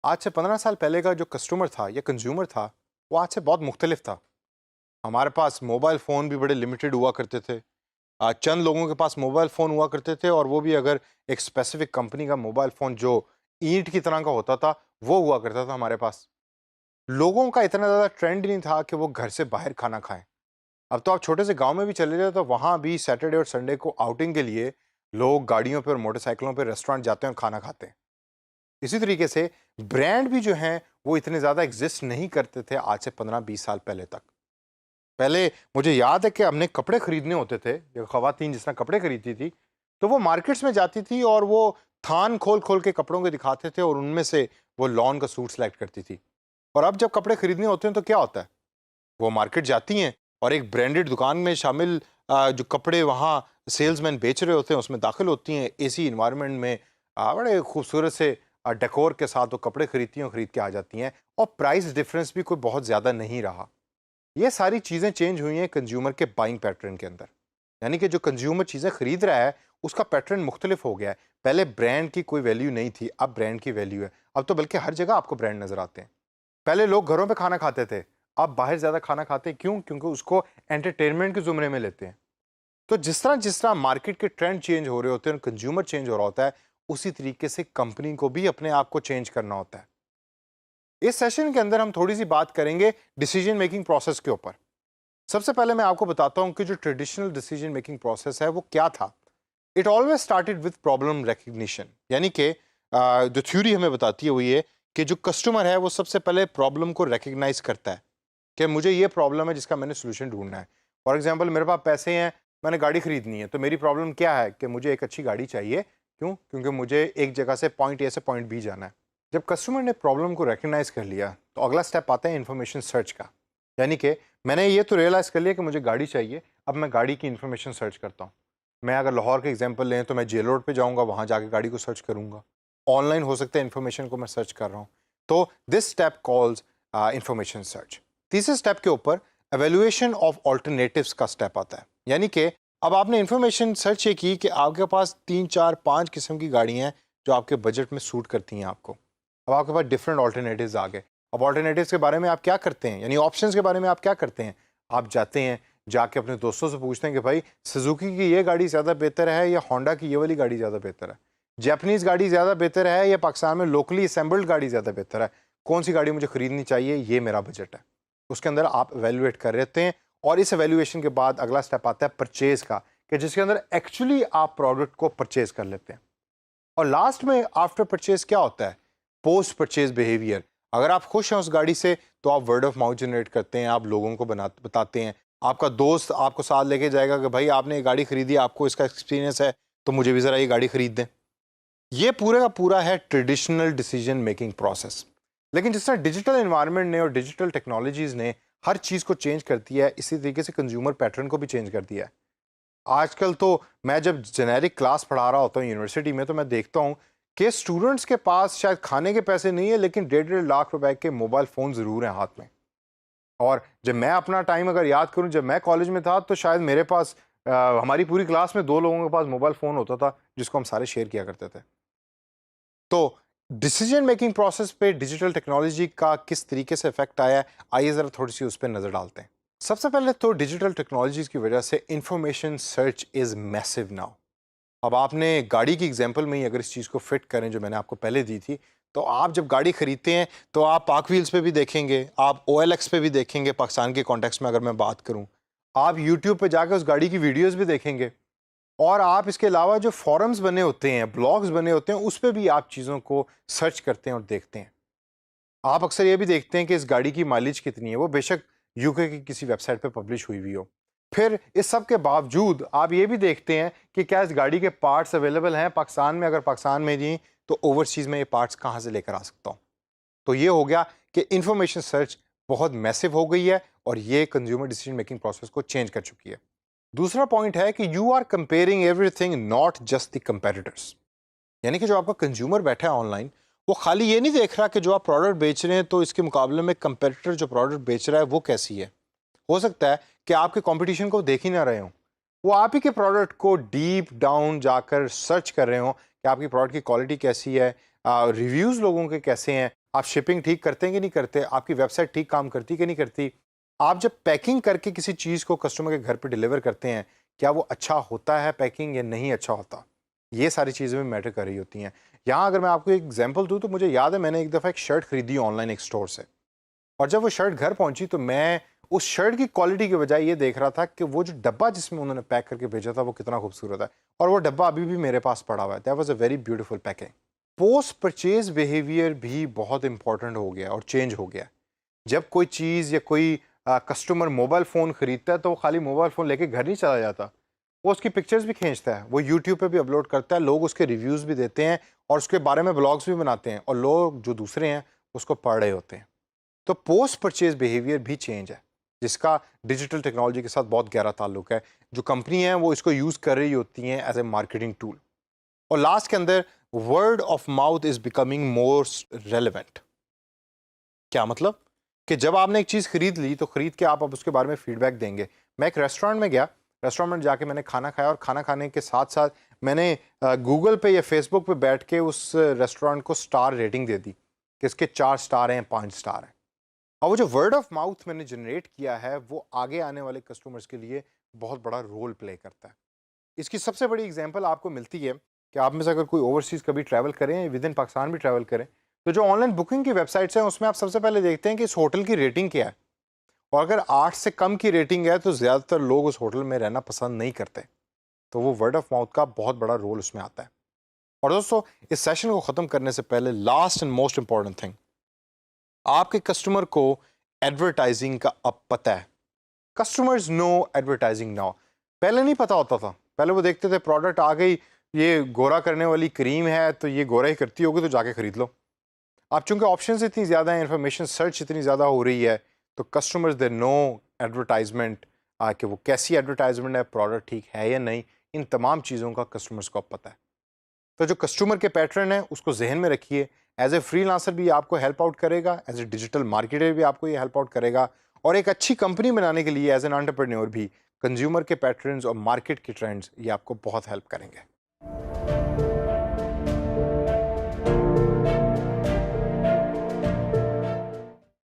आज से 15 साल पहले का जो कस्टमर था या कंज्यूमर था, वो आज से बहुत मुख्तलिफ था। हमारे पास मोबाइल फ़ोन भी बड़े लिमिटेड हुआ करते थे। चंद लोगों के पास मोबाइल फ़ोन हुआ करते थे और वो भी अगर एक स्पेसिफ़िक कंपनी का मोबाइल फ़ोन जो ईंट की तरह का होता था, वो हुआ करता था हमारे पास। लोगों का इतना ज़्यादा ट्रेंड नहीं था कि वो घर से बाहर खाना खाएँ। अब तो आप छोटे से गाँव में भी चले जाओ तो वहाँ भी सैटरडे और संडे को आउटिंग के लिए लोग गाड़ियों पे और मोटरसाइकिलों पे रेस्टोरेंट जाते हैं और खाना खाते हैं। इसी तरीके से ब्रांड भी जो हैं वो इतने ज़्यादा एग्जिस्ट नहीं करते थे आज से 15-20 साल पहले तक। पहले मुझे याद है कि हमने कपड़े खरीदने होते थे, या ख़वातीन जिस तरह कपड़े खरीदती थी, तो वो मार्केट्स में जाती थी और वो थान खोल-खोल के कपड़ों को दिखाते थे और उनमें से वो लॉन का सूट सेलेक्ट करती थी। और अब जब कपड़े खरीदने होते हैं तो क्या होता है? वो मार्केट जाती हैं और एक ब्रांडेड दुकान में शामिल जो कपड़े वहाँ सेल्समैन बेच रहे होते हैं उसमें दाखिल होती हैं, एसी एनवायरनमेंट में बड़े खूबसूरत से डेकोर के साथ वो कपड़े खरीदती हैं और खरीद के आ जाती हैं और प्राइस डिफरेंस भी कोई बहुत ज़्यादा नहीं रहा। ये सारी चीज़ें चेंज हुई हैं कंज्यूमर के बाइंग पैटर्न के अंदर। यानी कि जो कंज्यूमर चीज़ें खरीद रहा है उसका पैटर्न मुख्तलिफ हो गया है। पहले ब्रांड की कोई वैल्यू नहीं थी, अब ब्रांड की वैल्यू है। अब तो बल्कि हर जगह आपको ब्रांड नज़र आते हैं। पहले लोग घरों पे खाना खाते थे, अब बाहर ज़्यादा खाना खाते हैं। क्यों? क्योंकि उसको एंटरटेनमेंट के ज़ुमरे में लेते हैं। तो जिस तरह मार्केट के ट्रेंड चेंज हो रहे होते हैं और कंज्यूमर चेंज हो रहा होता है, उसी तरीके से कंपनी को भी अपने आप को चेंज करना होता है। इस सेशन के अंदर हम थोड़ी सी बात करेंगे डिसीजन मेकिंग प्रोसेस के ऊपर। सबसे पहले मैं आपको बताता हूं कि जो ट्रेडिशनल डिसीजन मेकिंग प्रोसेस है वो क्या था। It always started with problem recognition, यानी कि जो थ्योरी हमें बताती है वो ये कि जो कस्टमर है वो सबसे पहले प्रॉब्लम को रिकग्नाइज करता है कि मुझे ये प्रॉब्लम है जिसका मैंने सोल्यूशन ढूंढना है। फॉर एग्जाम्पल, मेरे पास पैसे हैं, मैंने गाड़ी खरीदनी है, तो मेरी प्रॉब्लम क्या है कि मुझे एक अच्छी गाड़ी चाहिए। क्यों? क्योंकि मुझे एक जगह से पॉइंट ए से पॉइंट बी जाना है। जब कस्टमर ने प्रॉब्लम को रिकग्नाइज कर लिया तो अगला स्टेप आता है इन्फॉर्मेशन सर्च का। यानी कि मैंने ये तो रियलाइज़ कर लिया कि मुझे गाड़ी चाहिए, अब मैं गाड़ी की इन्फॉर्मेशन सर्च करता हूँ। मैं अगर लाहौर का एग्जांपल लें तो मैं जेल रोड पे जाऊँगा, वहाँ जाके गाड़ी को सर्च करूँगा। ऑनलाइन हो सकता है इन्फॉर्मेशन को मैं सर्च कर रहा हूँ। तो this step calls information search. तीसरे स्टेप के ऊपर एवेल्युएशन ऑफ ऑल्टरनेटिव्स का स्टेप आता है। यानी कि अब आपने इन्फॉर्मेशन सर्च ये की कि आपके पास 3, 4, 5 किस्म की गाड़ियाँ हैं जो आपके बजट में सूट करती हैं आपको। अब आपके पास डिफरेंट ऑल्टरनेटिव्स आ गए। अब ऑल्टरनेटिव्स के बारे में आप क्या करते हैं, यानी ऑप्शंस के बारे में आप क्या करते हैं? आप जाते हैं, जाके अपने दोस्तों से पूछते हैं कि भाई सुजुकी की ये गाड़ी ज़्यादा बेहतर है या होंडा की ये वाली गाड़ी ज़्यादा बेहतर है? जापानीज़ गाड़ी ज़्यादा बेहतर है या पाकिस्तान में लोकली असेंबल्ड गाड़ी ज़्यादा बेहतर है? कौन सी गाड़ी मुझे खरीदनी चाहिए, ये मेरा बजट है। उसके अंदर आप इवैल्यूएट कर लेते हैं और इस इवैल्यूएशन के बाद अगला स्टेप आता है परचेज़ का, कि जिसके अंदर एक्चुअली आप प्रोडक्ट को परचेज़ कर लेते हैं। और लास्ट में आफ्टर परचेज क्या होता है? Post purchase behaviour. अगर आप खुश हैं उस गाड़ी से तो आप वर्ड ऑफ माउथ जनरेट करते हैं, आप लोगों को बताते हैं। आपका दोस्त आपको साथ लेके जाएगा कि भाई आपने ये गाड़ी खरीदी, आपको इसका एक्सपीरियंस है, तो मुझे भी ज़रा ये गाड़ी खरीद दें। ये पूरे का पूरा है ट्रेडिशनल डिसीजन मेकिंग प्रोसेस। लेकिन जिस तरह डिजिटल एनवायरनमेंट ने और डिजिटल टेक्नोलॉजीज़ ने हर चीज़ को चेंज कर दिया है, इसी तरीके से कंज्यूमर पैटर्न को भी चेंज कर दिया है। आजकल तो मैं जब जेनेरिक क्लास पढ़ा रहा होता हूँ यूनिवर्सिटी में, तो मैं देखता हूँ कि स्टूडेंट्स के पास शायद खाने के पैसे नहीं है, लेकिन 1.5 लाख रुपए के मोबाइल फ़ोन ज़रूर हैं हाथ में। और जब मैं अपना टाइम अगर याद करूँ, जब मैं कॉलेज में था तो शायद मेरे पास हमारी पूरी क्लास में 2 लोगों के पास मोबाइल फ़ोन होता था जिसको हम सारे शेयर किया करते थे। तो डिसीजन मेकिंग प्रोसेस पे डिजिटल टेक्नोलॉजी का किस तरीके से इफेक्ट आया है, आइए ज़रा थोड़ी सी उस पर नज़र डालते हैं। सबसे पहले तो डिजिटल टेक्नोलॉजीज़ की वजह से information search is massive now. अब आपने गाड़ी की एग्जांपल में ही अगर इस चीज़ को फिट करें जो मैंने आपको पहले दी थी, तो आप जब गाड़ी खरीदते हैं तो आप पाक व्हील्स पे भी देखेंगे, आप ओएलएक्स पे भी देखेंगे, पाकिस्तान के कॉन्टेक्स्ट में अगर मैं बात करूं, आप यूट्यूब पे जाकर उस गाड़ी की वीडियोस भी देखेंगे और आप इसके अलावा जो फॉरम्स बने होते हैं, ब्लॉग्स बने होते हैं, उस पर भी आप चीज़ों को सर्च करते हैं और देखते हैं। आप अक्सर ये भी देखते हैं कि इस गाड़ी की माइलेज कितनी है, वो बेशक यूके की किसी वेबसाइट पे पब्लिश हुई हुई हो। फिर इस सब के बावजूद आप ये भी देखते हैं कि क्या इस गाड़ी के पार्ट्स अवेलेबल हैं पाकिस्तान में, अगर पाकिस्तान में नहीं तो ओवरसीज़ में ये पार्ट्स कहाँ से लेकर आ सकता हूँ। तो ये हो गया कि इंफॉर्मेशन सर्च बहुत मैसिव हो गई है और ये कंज्यूमर डिसीजन मेकिंग प्रोसेस को चेंज कर चुकी है। दूसरा पॉइंट है कि you are comparing everything, not just the competitors. यानी कि जो आपका कंज्यूमर बैठा है ऑनलाइन, वो खाली ये नहीं देख रहा कि जो आप प्रोडक्ट बेच रहे हैं तो इसके मुकाबले में कंपेटिटर जो प्रोडक्ट बेच रहा है वो कैसी है। हो सकता है कि आपके कंपटीशन को देख ही ना रहे हों, वो आप ही के प्रोडक्ट को डीप डाउन जाकर सर्च कर रहे हों कि आपकी प्रोडक्ट की क्वालिटी कैसी है, रिव्यूज़ लोगों के कैसे हैं, आप शिपिंग ठीक करते हैं कि नहीं करते, आपकी वेबसाइट ठीक काम करती कि नहीं करती, आप जब पैकिंग करके किसी चीज़ को कस्टमर के घर पे डिलीवर करते हैं, क्या वो अच्छा होता है पैकिंग या नहीं अच्छा होता, ये सारी चीज़ें भी मैटर कर रही होती हैं। यहाँ अगर मैं आपको एक एग्जांपल दूँ तो मुझे याद है मैंने एक दफ़ा एक शर्ट खरीदी ऑनलाइन एक स्टोर से, और जब वो शर्ट घर पहुंची तो मैं उस शर्ट की क्वालिटी के बजाय ये देख रहा था कि वो जो डब्बा जिसमें उन्होंने पैक करके भेजा था वो कितना खूबसूरत है, और वो डब्बा अभी भी मेरे पास पड़ा हुआ है। That was a very beautiful packing. Post purchase behaviour भी बहुत इंपॉर्टेंट हो गया और चेंज हो गया। जब कोई चीज़ या कोई कस्टमर मोबाइल फ़ोन खरीदता है तो वो खाली मोबाइल फ़ोन लेके घर नहीं चला जाता, वो उसकी पिक्चर्स भी खींचता है, वो यूट्यूब पे भी अपलोड करता है, लोग उसके रिव्यूज़ भी देते हैं और उसके बारे में ब्लॉग्स भी बनाते हैं, और लोग जो दूसरे हैं उसको पढ़ रहे होते हैं। तो पोस्ट परचेज बिहेवियर भी चेंज है, जिसका डिजिटल टेक्नोलॉजी के साथ बहुत गहरा ताल्लुक है। जो कंपनी है वो इसको यूज़ कर रही होती हैं एज ए मार्केटिंग टूल। और लास्ट के अंदर word of mouth is becoming most relevant. क्या मतलब कि जब आपने एक चीज़ खरीद ली तो खरीद के आप अब उसके बारे में फीडबैक देंगे। मैं एक रेस्टोरेंट में गया, रेस्टोरेंट में जाके मैंने खाना खाया, और खाना खाने के साथ साथ मैंने गूगल पे या फेसबुक पे बैठ के उस रेस्टोरेंट को स्टार रेटिंग दे दी कि इसके 4 स्टार हैं, 5 स्टार हैं। और वो जो वर्ड ऑफ माउथ मैंने जनरेट किया है वो आगे आने वाले कस्टमर्स के लिए बहुत बड़ा रोल प्ले करता है। इसकी सबसे बड़ी एग्जांपल आपको मिलती है कि आप में से अगर कोई ओवरसीज़ कभी ट्रैवल करें, विद इन पाकिस्तान भी ट्रैवल करें, तो जो ऑनलाइन बुकिंग की वेबसाइट्स हैं उसमें आप सबसे पहले देखते हैं कि इस होटल की रेटिंग क्या है, और अगर 8 से कम की रेटिंग है तो ज़्यादातर लोग उस होटल में रहना पसंद नहीं करते। तो वो वर्ड ऑफ माउथ का बहुत बड़ा रोल उसमें आता है। और दोस्तों, इस सेशन को ख़त्म करने से पहले last and most important thing, आपके कस्टमर को एडवर्टाइजिंग का अब पता है। Customers know advertising now. पहले नहीं पता होता था, पहले वो देखते थे प्रोडक्ट आ गई, ये गोरा करने वाली क्रीम है तो ये गोरा ही करती होगी तो जाके खरीद लो। अब चूंकि ऑप्शंस इतनी ज़्यादा हैं, इंफॉर्मेशन सर्च इतनी ज़्यादा हो रही है, तो कस्टमर्स दे नो एडवर्टाइजमेंट, कि वो कैसी एडवर्टाइजमेंट है, प्रोडक्ट ठीक है या नहीं, इन तमाम चीज़ों का कस्टमर्स को अब पता है। तो जो कस्टमर के पैटर्न है उसको जहन में रखिए। एज ए फ्रीलांसर भी आपको हेल्प आउट करेगा, एज ए डिजिटल मार्केटर भी आपको ये हेल्प आउट करेगा, और एक अच्छी कंपनी बनाने के लिए एज एन एंटरप्रेन्योर भी कंज्यूमर के पैटर्न्स और मार्केट के ट्रेंड्स ये आपको बहुत हेल्प करेंगे।